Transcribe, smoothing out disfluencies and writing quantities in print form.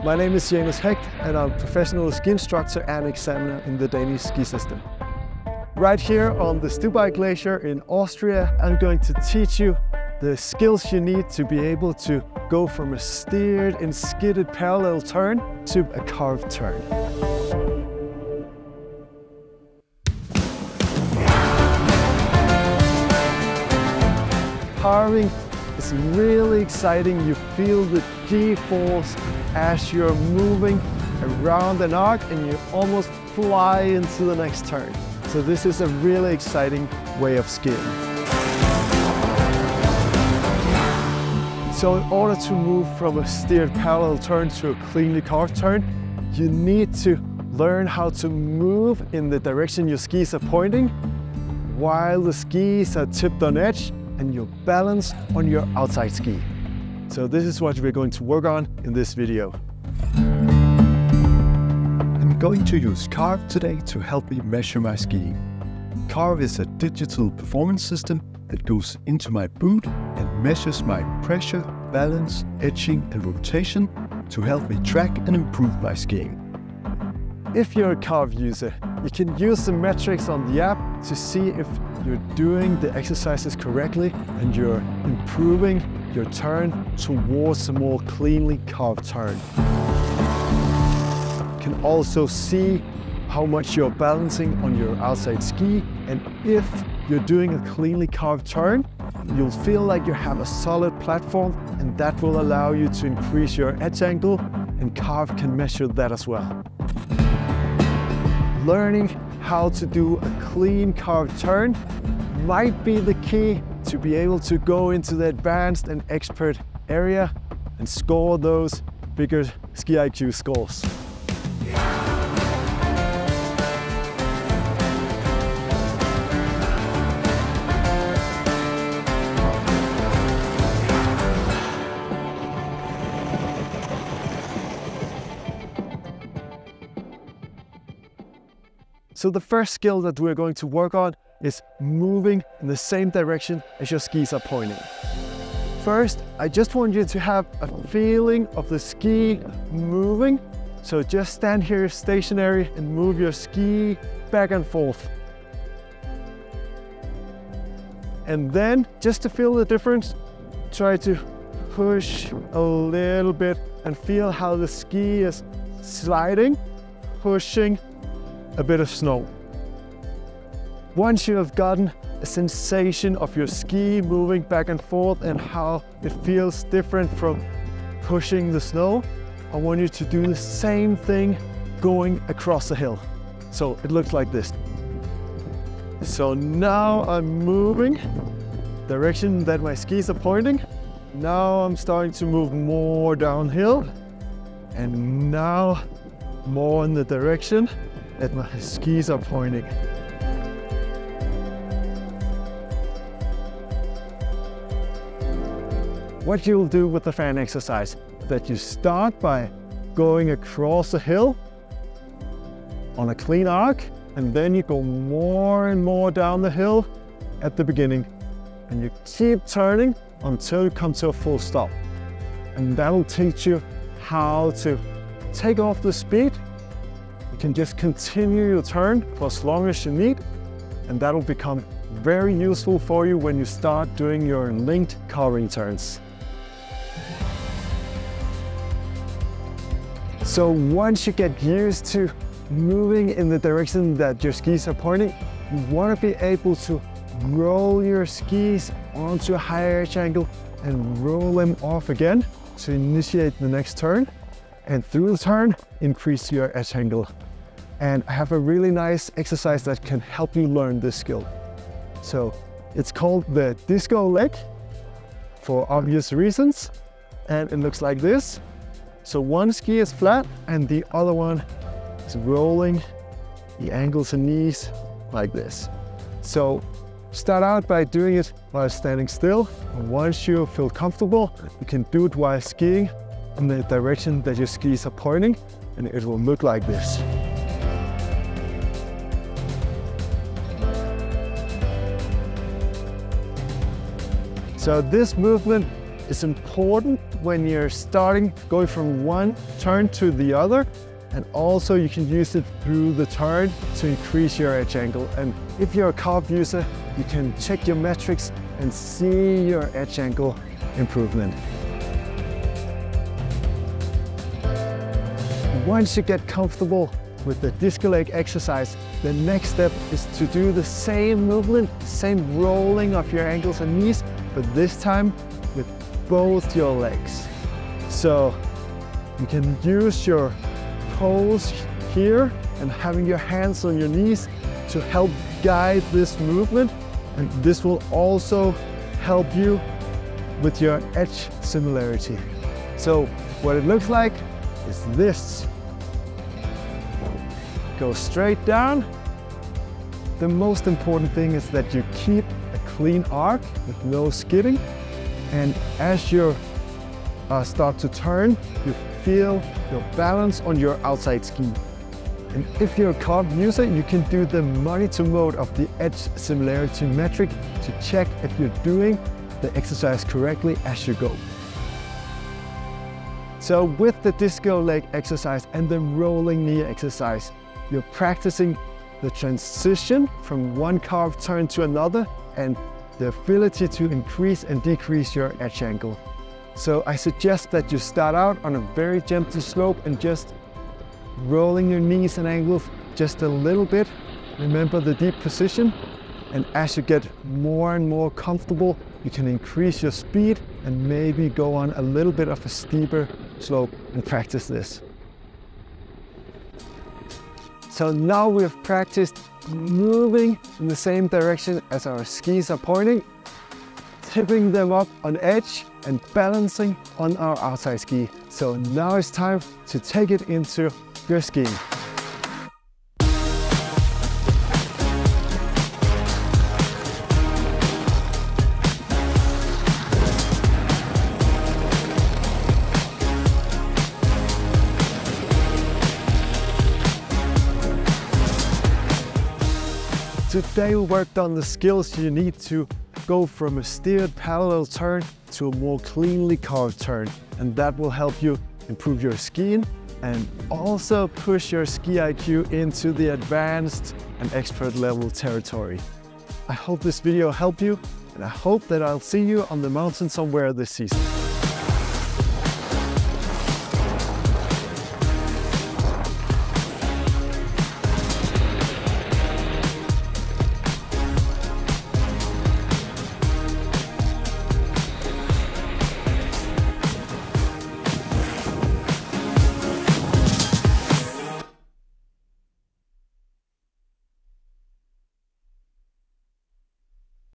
My name is Janus Hecht and I'm a professional ski instructor and examiner in the Danish ski system. Right here on the Stubai Glacier in Austria, I'm going to teach you the skills you need to be able to go from a steered and skidded parallel turn to a carved turn. Carving is really exciting. You feel the G-force as you're moving around an arc and you almost fly into the next turn. So this is a really exciting way of skiing. So in order to move from a steered parallel turn to a cleanly carved turn, you need to learn how to move in the direction your skis are pointing while the skis are tipped on edge and you're balanced on your outside ski. So this is what we're going to work on in this video. I'm going to use Carv today to help me measure my skiing. Carv is a digital performance system that goes into my boot and measures my pressure, balance, edging and rotation to help me track and improve my skiing. If you're a Carv user, you can use the metrics on the app to see if you're doing the exercises correctly and you're improving your turn towards a more cleanly carved turn. You can also see how much you're balancing on your outside ski, and if you're doing a cleanly carved turn, you'll feel like you have a solid platform, and that will allow you to increase your edge angle, and Carv can measure that as well. Learning how to do a clean carved turn might be the key to be able to go into the advanced and expert area and score those bigger ski IQ scores. So the first skill that we're going to work on is moving in the same direction as your skis are pointing. First, I just want you to have a feeling of the ski moving. So just stand here stationary and move your ski back and forth. And then, just to feel the difference, try to push a little bit and feel how the ski is sliding, pushing a bit of snow. Once you have gotten a sensation of your ski moving back and forth and how it feels different from pushing the snow, I want you to do the same thing going across the hill. So it looks like this. So now I'm moving direction that my skis are pointing. Now I'm starting to move more downhill, and now more in the direction that my skis are pointing. What you'll do with the fan exercise, that you start by going across the hill on a clean arc, and then you go more and more down the hill at the beginning. And you keep turning until you come to a full stop. And that'll teach you how to take off the speed. You can just continue your turn for as long as you need, and that'll become very useful for you when you start doing your linked carving turns. So once you get used to moving in the direction that your skis are pointing, you want to be able to roll your skis onto a higher edge angle and roll them off again to initiate the next turn, and through the turn increase your edge angle. And I have a really nice exercise that can help you learn this skill. So it's called the disco leg for obvious reasons, and it looks like this. So one ski is flat and the other one is rolling the ankles and knees like this. So start out by doing it while standing still, and once you feel comfortable, you can do it while skiing in the direction that your skis are pointing, and it will look like this. So this movement is important when you're going from one turn to the other, and also you can use it through the turn to increase your edge angle. And if you're a Carv user, you can check your metrics and see your edge angle improvement. Once you get comfortable with the disco leg exercise, the next step is to do the same movement, same rolling of your ankles and knees, but this time with both your legs. So you can use your toes here and having your hands on your knees to help guide this movement, and this will also help you with your edge similarity. So what it looks like is this. Go straight down. The most important thing is that you keep a clean arc with no skidding, and as you start to turn, you feel your balance on your outside ski. And if you're a Carv user, you can do the monitor mode of the edge similarity metric to check if you're doing the exercise correctly as you go. So with the disco leg exercise and the rolling knee exercise, you're practicing the transition from one Carv turn to another and the ability to increase and decrease your edge angle. So I suggest that you start out on a very gentle slope and just rolling your knees and ankles just a little bit. Remember the deep position, and as you get more and more comfortable, you can increase your speed and maybe go on a little bit of a steeper slope and practice this. So now we've practiced moving in the same direction as our skis are pointing, tipping them up on edge and balancing on our outside ski. So now it's time to take it into your skiing. Today we worked on the skills you need to go from a steered parallel turn to a more cleanly carved turn, and that will help you improve your skiing and also push your ski IQ into the advanced and expert level territory. I hope this video helped you, and I hope that I'll see you on the mountain somewhere this season.